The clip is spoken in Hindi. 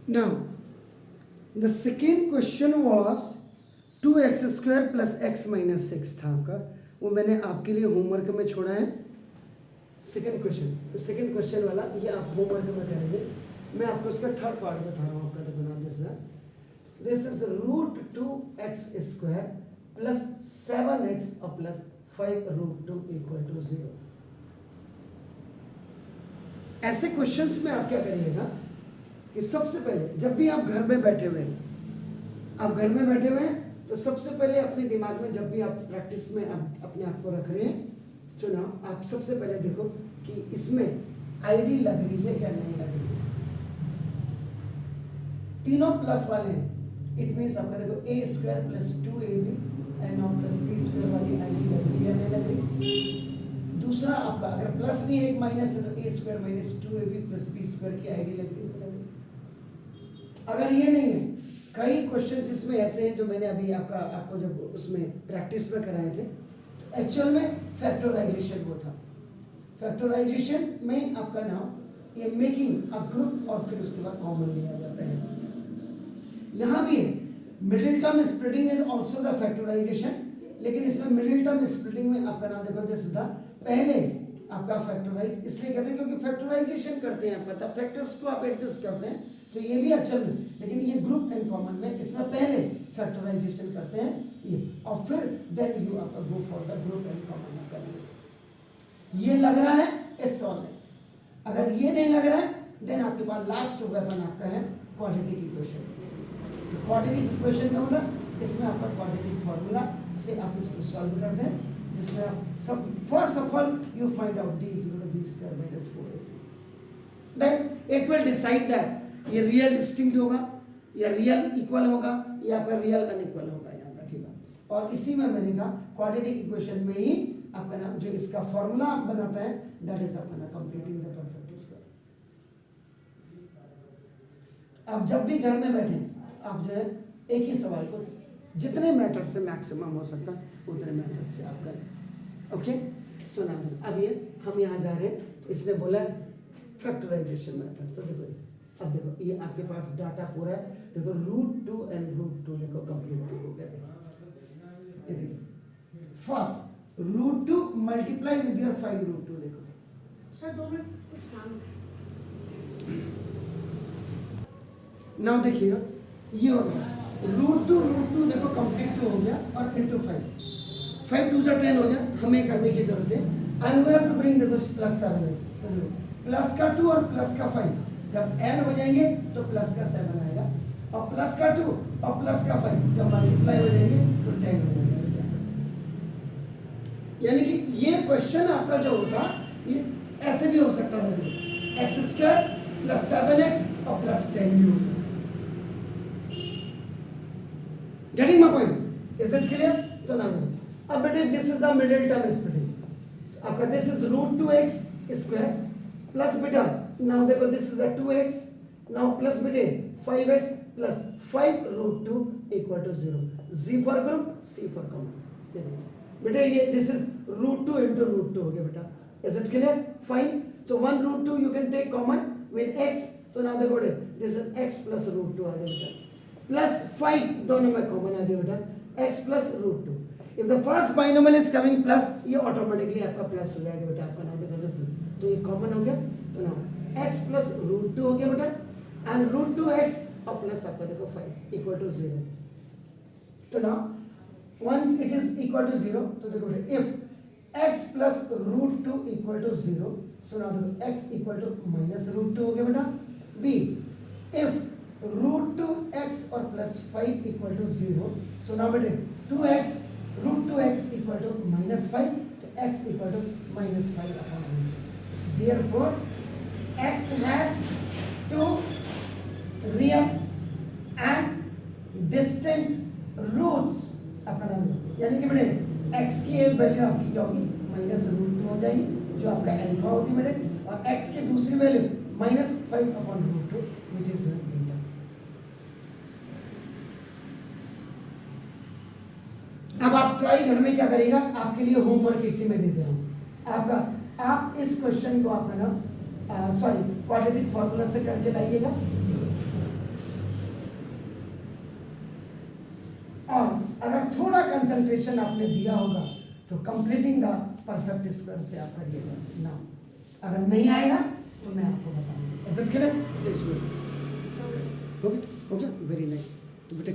Now, the second question was 2x square plus x minus 6 था आपका, वो मैंने आपके लिए होमवर्क में छोड़ा है। सेकंड क्वेश्चन वाला ये आप होमवर्क में करेंगे। मैं आपको इसका थर्ड पार्ट बता रहा हूँ आपका। देखो ना, this is root 2x square plus 7x और प्लस 5 रूट 2 इक्वल टू 0। ऐसे क्वेश्चंस में आप क्या करिएगा कि सबसे पहले जब भी आप घर में बैठे हुए हैं, तो सबसे पहले अपने दिमाग में जब भी आप प्रैक्टिस में आप अपने आप को रख रहे हैं, तो ना आप सबसे पहले देखो कि इसमें आईडी लग रही है या नहीं लग रही है। तीनों प्लस वाले हैं, इट मीन्स आपका देखो A square plus 2ab and now plus B square वाली आईडी लग रही है या नहीं लग रही। दूसरा आपका अगर प्लस नहीं एक माइनस है तो A square minus 2ab plus B square की आईडी लग रही है। अगर ये नहीं है, कई क्वेश्चंस इसमें ऐसे हैं जो मैंने अभी आपको जब उसमें प्रैक्टिस में कराए थे, तो एक्चुअल में फैक्टराइजेशन वो था। फैक्टराइजेशन में आपका नाम ये मेकिंग अ ग्रुप और फिर उसके बाद कॉमन लिया जाता है। यहाँ भी middle term splitting is also the factorization, लेकिन इसमें मिडिल टर्म स्प्लिटिंग में आपका नाम देखो दिस था पहले आपका फैक्टराइज इसलिए कहते हैं क्योंकि फैक्टराइजेशन करते हैं, आपका फैक्टर्स को आप एडजस्ट करते हैं, तो ये भी अच्छा है। लेकिन ये ग्रुप एंड कॉमन में इसमें पहले फैक्टराइजेशन करते हैं ये, और फिर देन यू आपका go for the group and common आपका। ये लग रहा है इट्स ऑल राइट। अगर ये नहीं लग रहा है देन आपके पास लास्ट वेपन आपका है क्वाड्रेटिक इक्वेशन। तो क्वाड्रेटिक इक्वेशन का मतलब इसमें आपका क्वाड्रेटिक फॉर्मूला से आप इसको सॉल्व करते हैं, जिसमें आप सब first of all you find out d is equal to b square minus 4ac, then it will decide that ये रियल डिस्टिंक्ट होगा या रियल इक्वल होगा या आपका रियल अनइक्वल होगा, याद रखिएगा। और इसी में मैंने कहा क्वाड्रेटिक इक्वेशन में ही आपका नाम जो इसका फॉर्मूला बनाता है दैट इज आपका कंप्लीटिंग द परफेक्ट स्क्वायर। आप जब भी घर में बैठे आप जो है एक ही सवाल को जितने मेथड से मैक्सिमम हो सकता है उतने मेथड से आप करें। ओके, सुना। अब ये हम यहाँ जा रहे हैं, इसने बोला फैक्टराइजेशन मेथड। तो देखो अब देखो ये आपके पास डाटा पूरा है, देखो रूट 2 एंड रूट 2 देखो कंप्लीट हो गया। देखो ये देखो first root 2 multiply with your 5 root 2। देखो सर 2 मिनट कुछ काम है। नाउ देखिएगा ये हो गया रूट 2 देखो कंप्लीट हो गया और इनटू 5 2 से 10 हो गया। हमें करने की जरूरत है and we have to bring देखो प्लस 7x, प्लस का 2 और प्लस का 5 जब ऐड हो जाएंगे तो प्लस का 7 आएगा, और प्लस का 2 और प्लस का 5 जब मल्टीप्लाई हो जाएंगे तो 10 हो जाएगा। यानी कि ये क्वेश्चन आपका जो होता ये ऐसे भी हो सकता था, एक्स स्क्वायर प्लस 7x और प्लस 10 भी हो सकता। Getting my point, is it clear? तो ना अब बेटे this is the middle term splitting आपका, this is root 2x square plus बेटा नाउ देखो this is 2x now plus बेटे 5x plus 5 root 2 equal to 0। G for group, C for common. बेटे ये this is root 2 into root 2 हो गया बेटा। Is it clear? फाइन। तो 1 root 2 you can take common with x, तो नाउ देखो बेटे this is x plus root 2 आ गया बेटा, प्लस 5 दोनों में कॉमन आ गया बेटा x plus root 2। If the first binomial is coming plus, ये ऑटोमेटिकली आपका प्लस हो जाएगा बेटा आपका, नाउ देखो दिस, तो ये कॉमन हो गया। तो नाउ x प्लस रूट 2 हो गया बेटा एंड रूट 2x और प्लस आपका देखो 5 इक्वल टू 0। तो now once it is equal to 0, तो देखो बेटा if x plus root 2 equal to 0, so now देखो x equal to minus root 2 हो गया बेटा। b इफ रूट 2x और plus 5 equal to 0, so now बेटे 2x root 2x equal to minus 5, तो x equal to minus 5 upon root. Therefore x has two real and distinct roots अपना नाम, यानी कि बेटे x की एक वैल्यू आपकी क्या होगी माइनस रूट 2 हो जाएगी जो आपका अल्फा होती है बेटे, और x की दूसरी value minus 5 upon root 2 which is beta. अब आप ट्राई घर में क्या करेगा, आपके लिए होमवर्क इसी में देते हैं आपका, आप इस क्वेश्चन को आपका ना सॉरी क्वाड्रेटिक फॉर्मूला से करके लाइएगा। अगर थोड़ा कंसंट्रेशन आपने दिया होगा तो कंप्लीटिंग द परफेक्ट स्क्वायर से आप करिएगा ना, अगर नहीं आएगा तो मैं आपको बताऊंगा। Is it clear? It's good, okay, very nice. तो बेटे